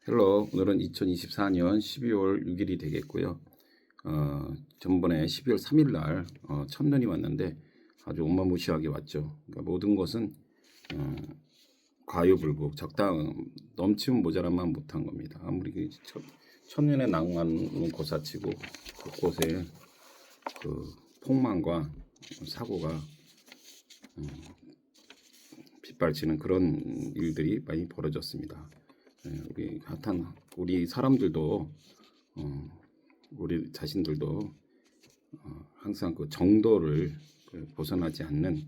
헬로, 오늘은 2024년 12월 6일이 되겠고요. 전번에 12월 3일 날 첫눈이 왔는데 아주 어마무시하게 왔죠. 그러니까 모든 것은 과유불급, 넘치면 모자란만 못한 겁니다. 아무리 첫눈의 낭만은 고사치고 곳곳에 그 폭망과 사고가 빗발치는 그런 일들이 많이 벌어졌습니다. 우리 사람들도 우리 자신들도 항상 그 정도를 벗어나지 않는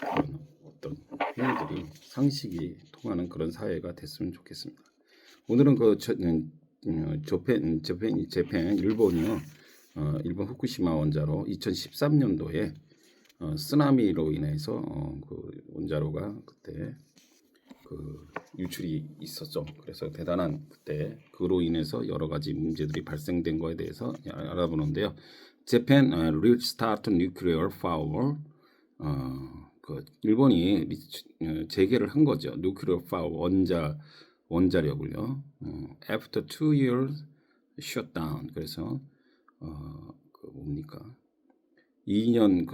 그런 어떤 행위들이 상식이 통하는 그런 사회가 됐으면 좋겠습니다. 오늘은 재팬 일본이요. 일본 후쿠시마 원자로 2013년도에 쓰나미로 인해서 그 원자로가 그때 그 유출이 있었죠. 그래서 대단한 그때 그로 인해서 여러 가지 문제들이 발생된 거에 대해서 알아보는데요. Japan restart nuclear power. 그 일본이 재개를 한 거죠. nuclear power 원자력을요. After 2 years shutdown. 그래서 그 뭡니까? 2년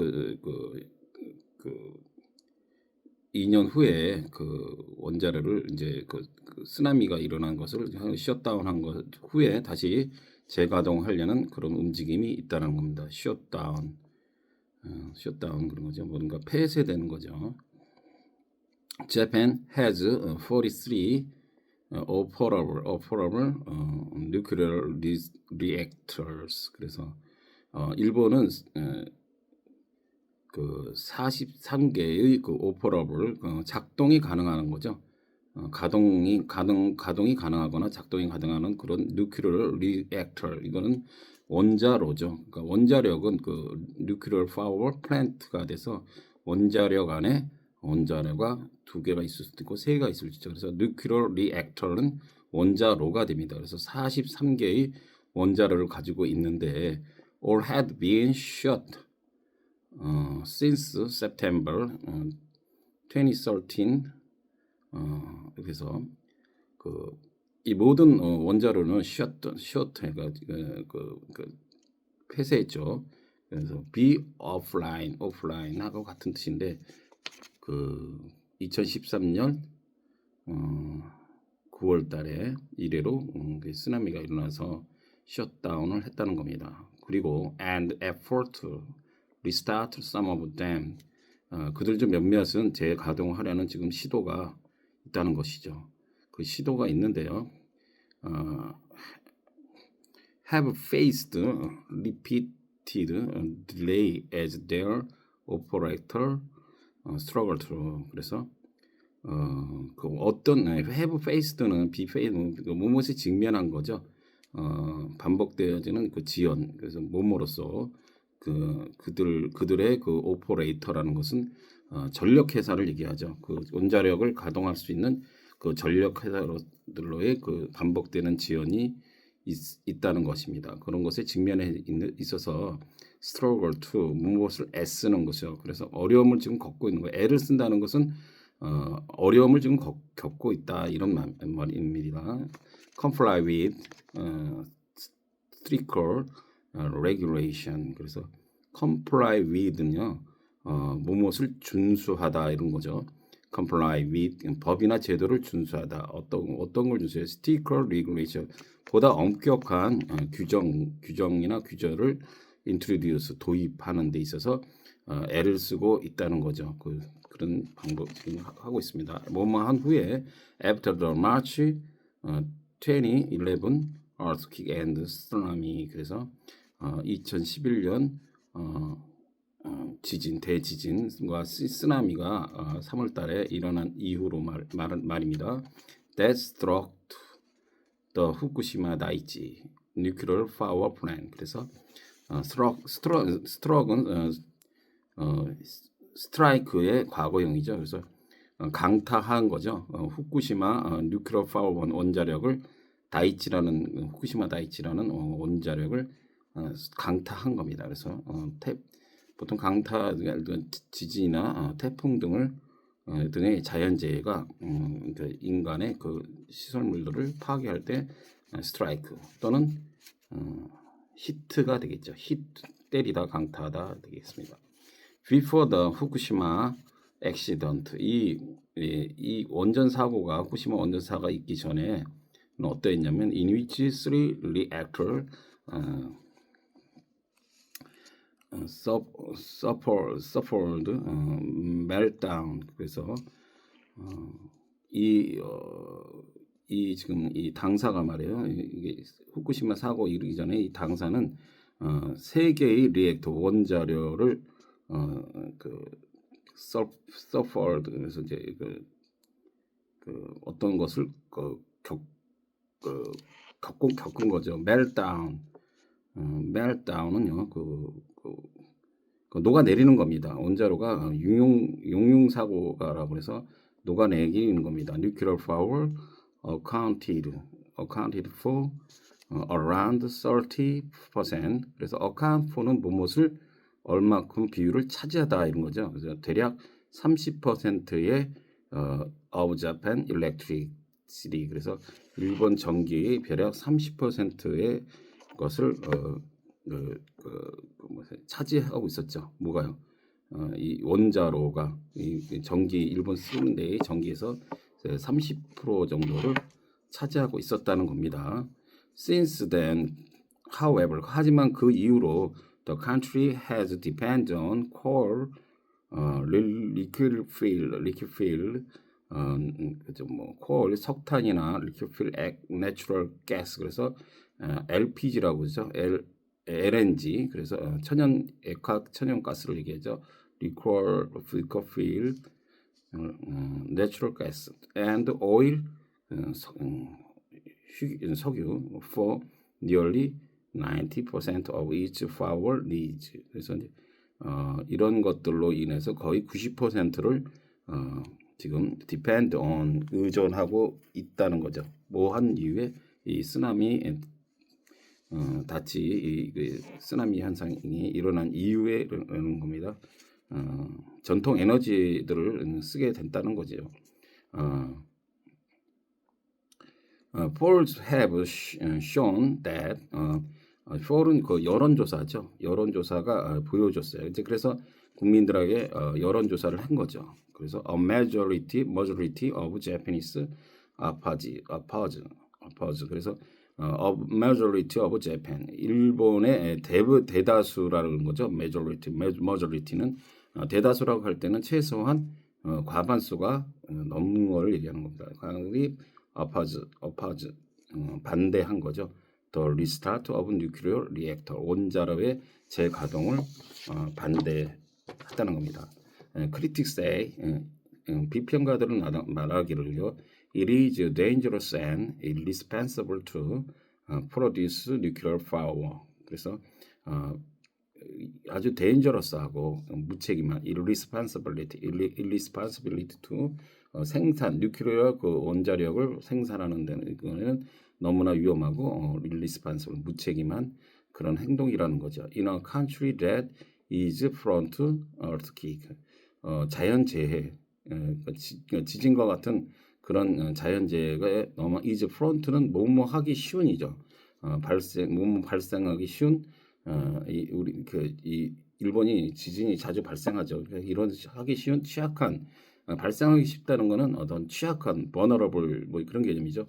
2년 후에 그 원자로를 이제 그 쓰나미가 일어난 것을 셧다운한 것 후에 다시 재가동하려는 그런 움직임이 있다는 겁니다. 셧다운 그런 거죠. 뭔가 폐쇄되는 거죠. Japan has 43 operable nuclear reactors. 그래서 일본은 그 43개의 그 오퍼러블 작동이 가능한 거죠. 가동이 가능하거나 작동이 가능한 그런 뉴클리어 리액터, 이거는 원자로죠. 그러니까 원자력은 그 뉴클리어 파워 플랜트가 돼서 원자력 안에 원자로가 2개가 있을 수도 있고 3개가 있을 수도 있죠. 그래서 뉴클리어 리액터는 원자로가 됩니다. 그래서 43개의 원자로를 가지고 있는데 all had been shut since September 2013. 그래서 이 모든 원자로는 shut가 폐쇄했죠. 그래서 be offline하고 같은 뜻인데 2013년 9월달에 이래로 쓰나미가 일어나서 셧다운을 했다는 겁니다. 그리고 and effort to restart some of them. 그들 중 몇몇은 재가동하려는 지금 시도가 있다는 것이죠. 그 시도가 있는데요. have faced repeated delay as their operator struggle to. 그래서 그 어떤 have faced는 be faced 무엇이 직면한 거죠. 반복되어지는 그 지연. 그래서 뭐뭐로서 그들의 그 오퍼레이터라는 것은 전력 회사를 얘기하죠. 그 원자력을 가동할 수 있는 그 전력 회사들로의 그 반복되는 지연이 있다는 것입니다. 그런 것에 직면해 있어서 struggle to 무엇을 애쓰는 것이죠. 그래서 어려움을 지금 겪고 있는 거예요. 애를 쓴다는 것은 어려움을 지금 겪고 있다, 이런 말입니다. comply with stricter regulation. 그래서 comply with는요, 무엇을 준수하다 이런 거죠. comply with 법이나 제도를 준수하다. 어떤 걸 준수해요? stricter regulation, 보다 엄격한 규정이나 규절을 introduce, 도입하는 데 있어서 애를 쓰고 있다는 거죠. 그런 방법 지금 하고 있습니다. 뭐뭐한 후에 after the March 2011 earthquake and tsunami. 그래서 2011년 대지진과 쓰나미가 3월달에 일어난 이후로 말입니다. That struck the Fukushima Daiichi nuclear power plant. 그래서 struck은 스트라이크의 과거형이죠. 그래서 강타한 거죠. 후쿠시마 뉴클리어 파워 원자력을 후쿠시마 다이치라는 원자력을 강타한 겁니다. 그래서 보통 강타 지진이나 태풍 등을 등의 자연재해가 인간의 그 시설물들을 파괴할 때 스트라이크 또는 히트가 되겠죠. 히트 때리다 강타하다 되겠습니다. Before the Fukushima accident 이 원전 사고가 후쿠시마 원전 사고가 있기 전에 어떠했냐면 in which three reactor suffered meltdown. 그래서 이 지금 이 당사가 말이에요. 이게 후쿠시마 사고 이르기 전에 이 당사는 세 개의 리액터 원자료를 suffered. 그래서 이제 그 어떤 것을 겪은 거죠. meltdown은요 그 녹아내리는 겁니다. 원자로가 용융 사고가라고 해서 녹아내리는 겁니다. Nuclear power accounted for around 30%. 그래서 account for는 무엇을 얼마큼 비율을 차지하다 이런 거죠. 그래서 대략 30%의 of Japan electricity. 그래서 일본 전기의 대략 30%의 것을 차지하고 있었죠. 뭐가요? 이 원자로가 이 전기 일본 쓰는 데의 전기에서 30% 정도를 차지하고 있었다는 겁니다. Since then, however, 하지만 그 이후로 the country has depended on coal, liquid fuel, 그죠 뭐 coal, 석탄이나 liquid fuel, natural gas. 그래서 LPG라고 하죠. LNG. 그래서 천연가스를 얘기하죠. liquid fuel, natural gas and oil, 석유 for nearly 90% of its power needs. 그래서 이런 것들로 인해서 거의 90%를 지금 depend on 의존하고 있다는 거죠. 뭐한 이유에 이 쓰나미 쓰나미 현상이 일어난 이유에 이러는 겁니다. 전통 에너지들을 쓰게 된다는 거죠. Polls have shown that 폴은 그 여론조사죠. 여론조사가 보여줬어요. 이제 그래서 국민들에게 여론조사를 한 거죠. 그래서 a majority of Japanese oppose. 그래서 a majority of Japan, 일본의 대다수라는 거죠. majority는 대다수라고 할 때는 최소한 과반수가 넘는 걸 얘기하는 겁니다. 과반이 oppose 반대한 거죠. The restart of nuclear reactor, 원자로의 재가동을 반대했다는 겁니다. Critics say, 비평가들은 말하기를요, it is dangerous and irresponsible to produce nuclear power. 그래서 아주 dangerous하고 무책임한 irresponsibility to 생산 뉴클리어 그 원자력을 생산하는 데는 이거는 너무나 위험하고 irresponsible 무책임한 그런 행동이라는 거죠. In a country that is prone to earthquake, 자연재해, 지진과 같은 그런 자연재해가 너무 is prone는 뭐뭐 하기 쉬운이죠. 뭐뭐 발생하기 쉬운 이 일본이 지진이 자주 발생하죠. 이런 하기 쉬운 취약한 발생하기 쉽다는 거는 어떤 취약한 vulnerable 뭐 그런 개념이죠.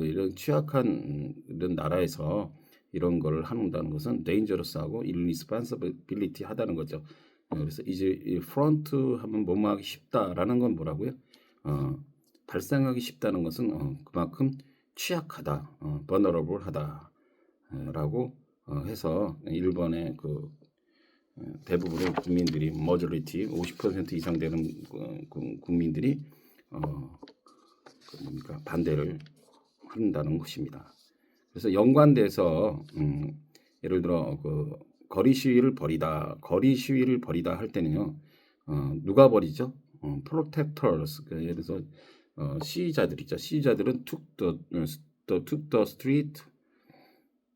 이런 취약한 이런 나라에서 이런 걸 한다는 것은 dangerous하고 irresponsibility 하다는 거죠. 그래서 이제 front 하면 뭐뭐 하기 쉽다라는 건 뭐라고요? 발생하기 쉽다는 것은 그만큼 취약하다, vulnerable 하다라고 해서 일본의 그 대부분의 국민들이 majority 50% 이상 되는 국민들이 반대를 한다는 것입니다. 그래서 연관돼서 예를 들어 그 거리 시위를 벌이다 할 때는요, 누가 벌이죠? protesters. 예를 들어서 시위자들이죠. 시위자들은 took the street.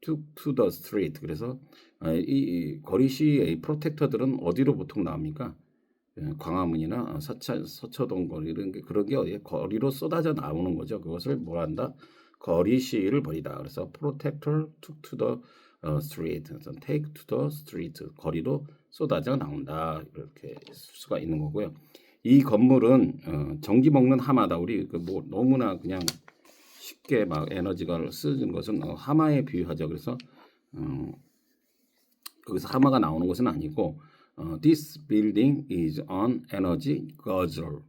to the street. 그래서 이 거리 시위의 프로텍터들은 어디로 보통 나옵니까? 광화문이나 서초동 거리 이런 게 그런 게 어디에 거리로 쏟아져 나오는 거죠. 그것을 뭐 한다? 거리 시위를 벌이다. 그래서 protector took to the street, 그래서 take to the street 거리로 쏟아져 나온다 이렇게 쓸 수가 있는 거고요. 이 건물은 전기 먹는 하마다. 우리 뭐 너무나 그냥 쉽게 막 에너지가 쓰는 것은 하마에 비유하죠. 그래서 거기서 하마가 나오는 것은 아니고 this building is an energy guzzler.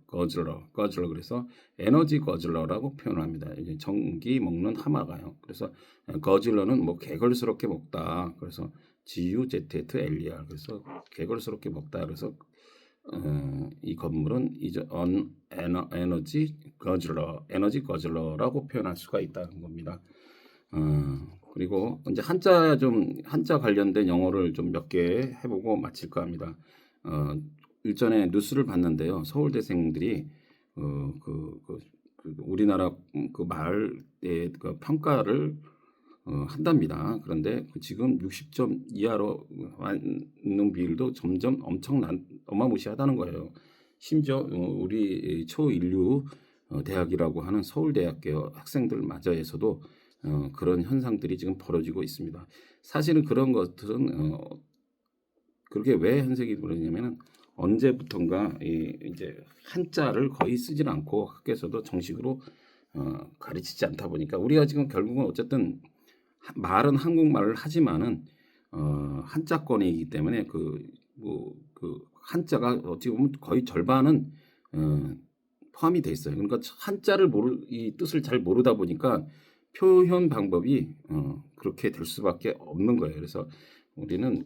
그래서 에너지 거즐러라고 표현을 합니다. 이제 전기 먹는 하마가요. 그래서 거즐러는 뭐 개걸스럽게 먹다. 그래서 GUZLER. 그래서 개걸스럽게 먹다. 그래서 이 건물은 이제 에너지 거즐러라고 표현할 수가 있다는 겁니다. 그리고 이제 한자 관련된 영어를 좀 몇 개 해보고 마칠까 합니다. 일전에 뉴스를 봤는데요. 서울대생들이 우리나라 그 말의 그 평가를 한답니다. 그런데 지금 60점 이하로 있는 비율도 점점 어마무시하다는 거예요. 심지어 우리 초인류 대학이라고 하는 서울대학교 학생들마저에서도 그런 현상들이 지금 벌어지고 있습니다. 사실은 그런 것들은 그렇게 왜 현상이 벌어지냐면은 언제부턴가 이제 한자를 거의 쓰질 않고 학교에서도 정식으로 가르치지 않다 보니까 우리가 지금 결국은 어쨌든 말은 한국말을 하지만은 한자권이기 때문에 그 한자가 어찌 보면 거의 절반은 포함이 돼 있어요. 그러니까 한자를 이 뜻을 잘 모르다 보니까 표현 방법이 그렇게 될 수밖에 없는 거예요. 그래서 우리는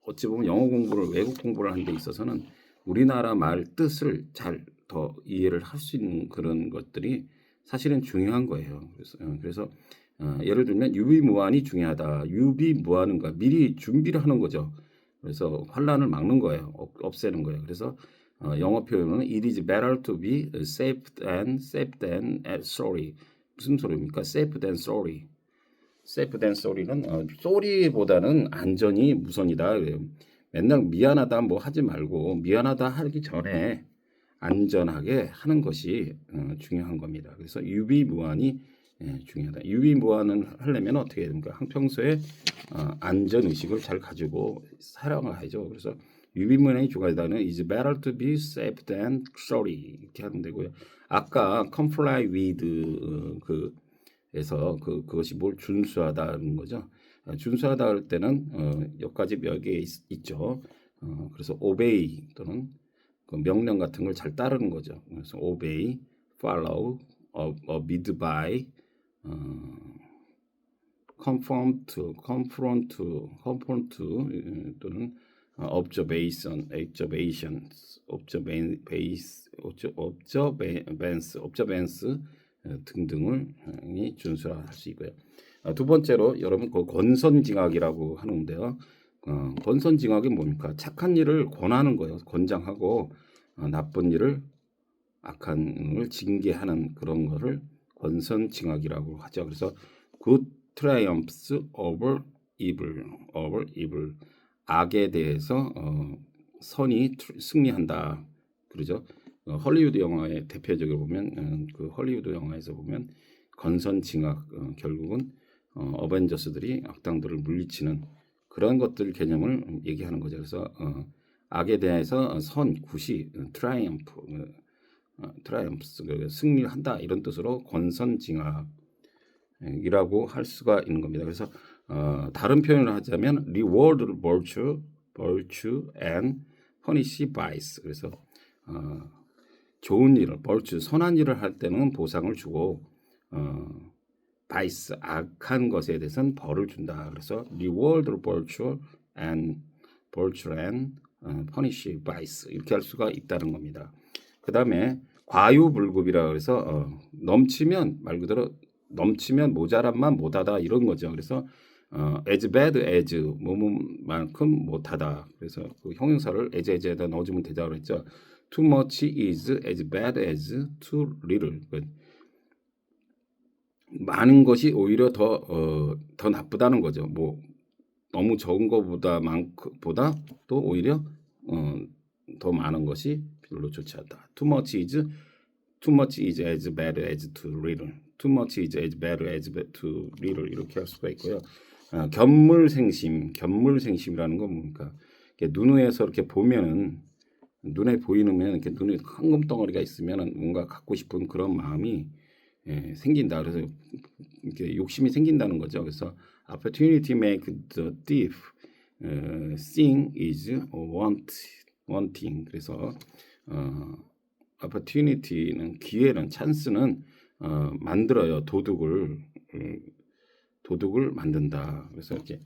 어찌 보면 영어 공부를 외국 공부를 하는 데 있어서는 우리나라 말 뜻을 잘 더 이해를 할 수 있는 그런 것들이 사실은 중요한 거예요. 그래서 예를 들면 유비무환이 중요하다. 유비무환은가 미리 준비를 하는 거죠. 그래서 환란을 막는 거예요. 없애는 거예요. 그래서 영어 표현은 it is better to be safe than sorry. 무슨 소리입니까? safe than sorry. safe than sorry는 sorry보다는 안전이 우선이다. 맨날 미안하다 뭐 하지 말고 미안하다 하기 전에 안전하게 하는 것이 중요한 겁니다. 그래서 유비무환이 중요하다. 유비무환을 하려면 어떻게 해야 됩니까? 평소에 안전 의식을 잘 가지고 살아가야죠. 그래서 유비무환이 중요하다는 is better to be safe than sorry 이렇게 하면 되고요. 아까 comply with 그에서 그것이 뭘 준수하다는 거죠. 준수하다 할 때는 몇 가지 몇 개 있죠. 그래서 obey 또는 그 명령 같은 걸 잘 따르는 거죠. 그래서 obey, follow, abide by, conform to 또는 observance 등등을 준수할 수 있고요. 두 번째로 여러분 그 권선징악이라고 하는데요. 권선징악이 뭡니까? 착한 일을 권하는 거예요. 권장하고 나쁜 일을 악한 을 징계하는 그런 거를 권선징악이라고 하죠. 그래서 good triumphs over evil 악에 대해서 선이 승리한다. 그러죠. 헐리우드 영화의 대표적으로 보면 그 헐리우드 영화에서 보면 권선징악 결국은 어벤져스들이 악당들을 물리치는 그런 것들 개념을 얘기하는 거죠. 그래서 악에 대해서 선, 굿이 트라이엄프스 승리를 한다 이런 뜻으로 권선징악이라고 할 수가 있는 겁니다. 그래서 다른 표현을 하자면 reward virtue and punish vice. 그래서 좋은 일을 virtue 선한 일을 할 때는 보상을 주고 vice 악한 것에 대해서는 벌을 준다. 그래서 reward virtue and punish vice 이렇게 할 수가 있다는 겁니다. 그 다음에 과유불급이라 해서 넘치면 말 그대로 넘치면 모자란만 못하다 이런 거죠. 그래서 as bad as 뭐만큼 못하다. 그래서 그 형용사를 as에다 넣어주면 되자고 그랬죠. Too much is as bad as too little. 많은 것이 오히려 더 나쁘다는 거죠. 뭐 너무 적은 것보다 또 오히려 더 많은 것이 별로 좋지 않다. Too much is as bad as too little. Too much is as bad as too little 이렇게 할 수가 있고요. 견물생심이라는 건 뭡니까? 눈에서 이렇게 보면은 눈에 보이면 이렇게 눈에 황금 덩어리가 있으면 뭔가 갖고 싶은 그런 마음이 생긴다. 그래서 이렇게 욕심이 생긴다는 거죠. 그래서 opportunity make the thief seeing is wanting. 그래서 opportunity는 기회는 찬스는 만들어요. 도둑을 만든다. 그래서 이렇게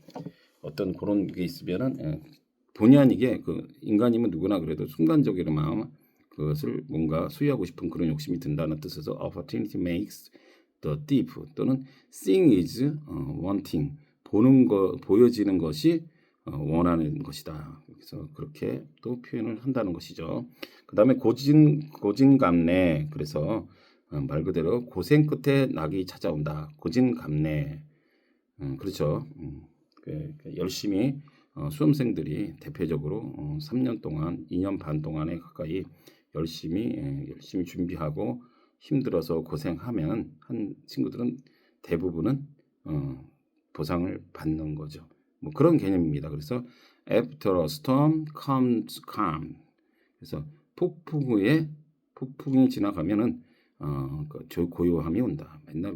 어떤 그런 게 있으면은 본의 아니게 그 인간이면 누구나 그래도 순간적인 마음 그것을 뭔가 소유하고 싶은 그런 욕심이 든다는 뜻에서 opportunity makes the thief 또는 seeing is wanting 보여지는 것이 원하는 것이다. 그래서 그렇게 또 표현을 한다는 것이죠. 그다음에 고진감래 그래서 말 그대로 고생 끝에 낙이 찾아온다. 고진감래 그렇죠. 열심히 수험생들이 대표적으로 3년 동안 2년 반 동안에 가까이 열심히 준비하고 힘들어서 고생하면 한 친구들은 대부분은 보상을 받는 거죠. 뭐 그런 개념입니다. 그래서 after a storm comes calm. 그래서 폭풍 후에 폭풍이 지나가면은 고요함이 온다. 맨날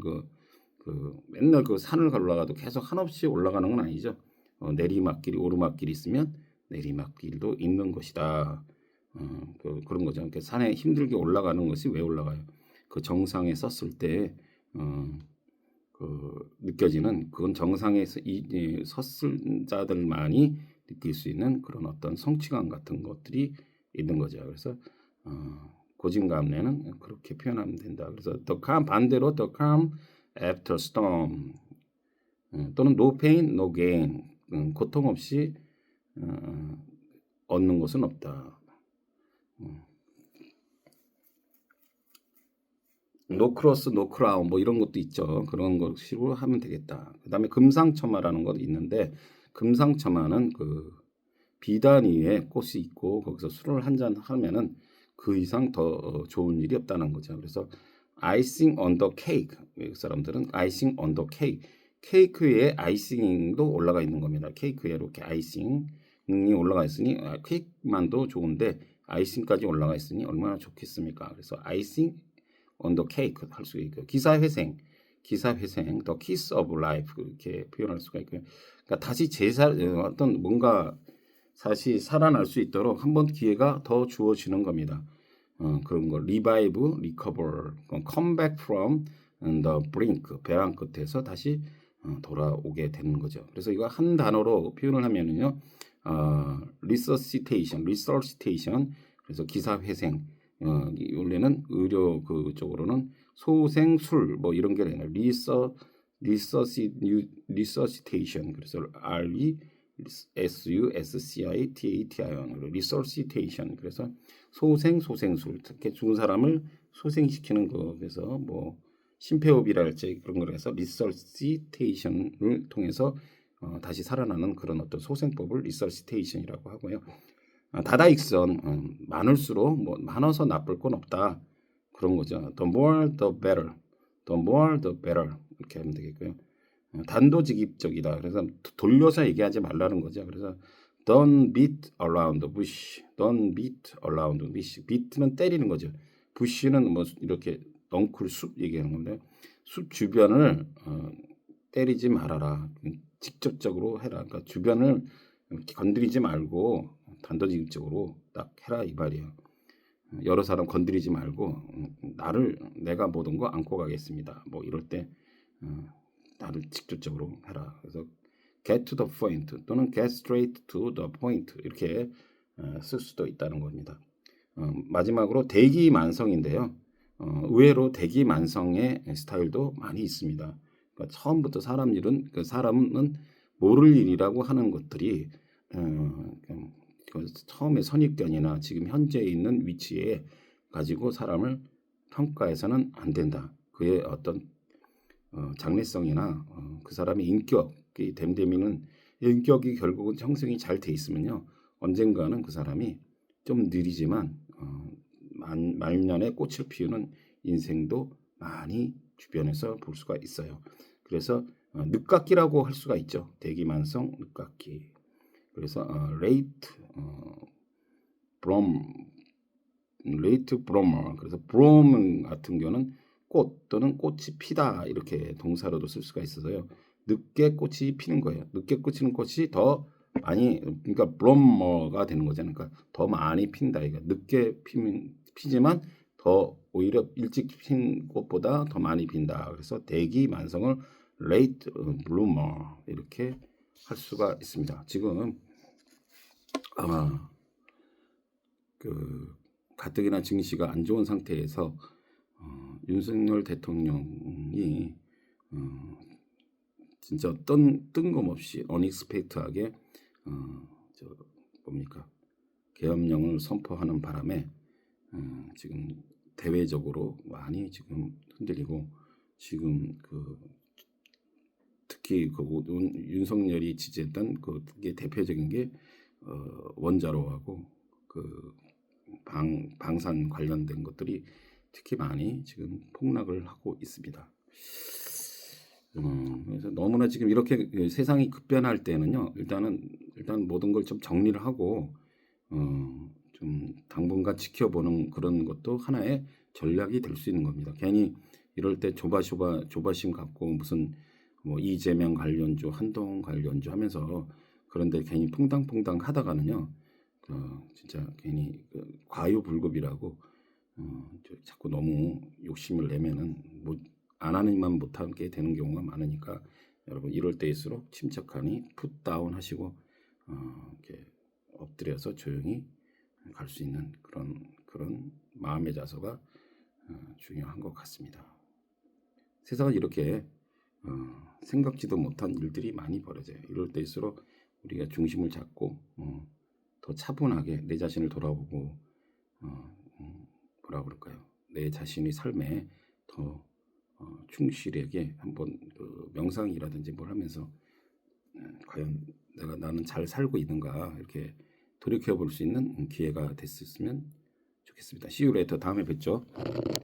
그 산을 올라가도 계속 한없이 올라가는 건 아니죠. 내리막길이 오르막길이 있으면 내리막길도 있는 것이다. 그런 거죠. 그러니까 산에 힘들게 올라가는 것이 왜 올라가요? 그 정상에 섰을 때 느껴지는 그건 정상에서 섰을 자들만이 느낄 수 있는 그런 어떤 성취감 같은 것들이 있는 거죠. 그래서 고진감래는 그렇게 표현하면 된다. 그래서 반대로 the calm after storm 또는 no pain, no gain 고통 없이 얻는 것은 없다. no cross, no crown 뭐 이런 것도 있죠. 그런 것으로 하면 되겠다. 그다음에 금상첨화라는 것도 있는데 금상첨화는 그 비단 위에 꽃이 있고 거기서 술을 한 잔 하면은 그 이상 더 좋은 일이 없다는 거죠. 그래서 icing on the cake 외국 사람들은 icing on the cake 케이크 위에 아이싱도 올라가 있는 겁니다. 케이크 위에 이렇게 아이싱이 올라가 있으니 케이크만도 좋은데 아이싱까지 올라가 있으니 얼마나 좋겠습니까? 그래서 아이싱 on the cake 할 수 있고 기사회생 the kiss of life 이렇게 표현할 수가 있고요. 그러니까 다시 어떤 뭔가 다시 살아날 수 있도록 한번 기회가 더 주어지는 겁니다. 그런 거 revive, recover, come back from the brink 벼랑 끝에서 다시 돌아오게 되는 거죠. 그래서 이거 한 단어로 표현을 하면은요, resuscitation 그래서 기사회생. 원래는 의료 그 쪽으로는 소생술 뭐 이런 게 아니라 resuscitation 그래서 resuscitation resuscitation 그래서 소생술 특히 죽은 사람을 소생시키는 거 그래서 뭐 심폐호흡이랄지 그런 걸 해서 resuscitation을 통해서 다시 살아나는 그런 어떤 소생법을 resuscitation이라고 하고요. 다다익선 많을수록 뭐 많아서 나쁠 건 없다 그런 거죠. The more the better, the more the better 이렇게 하면 되겠고요. 단도직입적이다. 그래서 돌려서 얘기하지 말라는 거죠. 그래서 don't beat around the bush, don't beat around the bush. beat는 때리는 거죠. bush는 뭐 이렇게 넝쿨 숲 얘기하는 건데 숲 주변을 때리지 말아라. 직접적으로 해라. 그러니까 주변을 건드리지 말고 단도직입적으로 딱 해라 이 말이에요. 여러 사람 건드리지 말고 내가 모든 거 안고 가겠습니다. 뭐 이럴 때 나를 직접적으로 해라. 그래서 get to the point 또는 get straight to the point 이렇게 쓸 수도 있다는 겁니다. 마지막으로 대기만성인데요. 의외로 대기만성의 스타일도 많이 있습니다. 그러니까 처음부터 사람은 모를 일이라고 하는 것들이 처음에 선입견이나 지금 현재 있는 위치에 가지고 사람을 평가해서는 안 된다. 그의 어떤 장래성이나 그 사람의 인격이 됨되미는 인격이 결국은 형성이 잘 돼 있으면요 언젠가는 그 사람이 좀 느리지만 말년에 꽃을 피우는 인생도 많이 주변에서 볼 수가 있어요. 그래서 늦깎이라고 할 수가 있죠. 대기만성 늦깎이. 그래서 레이트 브로머. 그래서 브롬 같은 경우는 꽃 또는 꽃이 피다 이렇게 동사로도 쓸 수가 있어서요. 늦게 꽃이 피는 거예요. 늦게 피는 꽃이 더 많이, 그러니까 브로머가 되는 거잖아요. 그러니까 더 많이 핀다. 이거 늦게 피지만 더 오히려 일찍 핀 꽃보다 더 많이 핀다. 그래서 대기 만성을 late bloomer 이렇게 할 수가 있습니다. 지금 그 가뜩이나 증시가 안 좋은 상태에서 윤석열 대통령이 진짜 뜬금없이 unexpected하게 저 뭡니까 계엄령을 선포하는 바람에 지금 대외적으로 많이 지금 흔들리고 지금 특히 윤석열이 지지했던 그게 대표적인 게 원자로하고 방산 관련된 것들이 특히 많이 지금 폭락을 하고 있습니다. 그래서 너무나 지금 이렇게 세상이 급변할 때는요, 일단 모든 걸 좀 정리를 하고 좀 당분간 지켜보는 그런 것도 하나의 전략이 될 수 있는 겁니다. 괜히 이럴 때 조바심 갖고 무슨 뭐 이재명 관련주, 한동훈 관련주 하면서 그런데 괜히 퐁당퐁당 하다가는요, 진짜 괜히 과유불급이라고 자꾸 너무 욕심을 내면은 뭐 안 하니만 못하게 되는 경우가 많으니까 여러분 이럴 때일수록 침착하니 풋다운 하시고 이렇게 엎드려서 조용히 갈 수 있는 그런 마음의 자세가 중요한 것 같습니다. 세상은 이렇게 생각지도 못한 일들이 많이 벌어져요. 이럴 때일수록 우리가 중심을 잡고 더 차분하게 내 자신을 돌아보고 뭐라 그럴까요? 내 자신의 삶에 더 충실하게 한번 명상이라든지 뭘 하면서 과연 나는 잘 살고 있는가 이렇게 돌이켜 볼 수 있는 기회가 됐었으면 좋겠습니다. See you later. 다음에 뵙죠.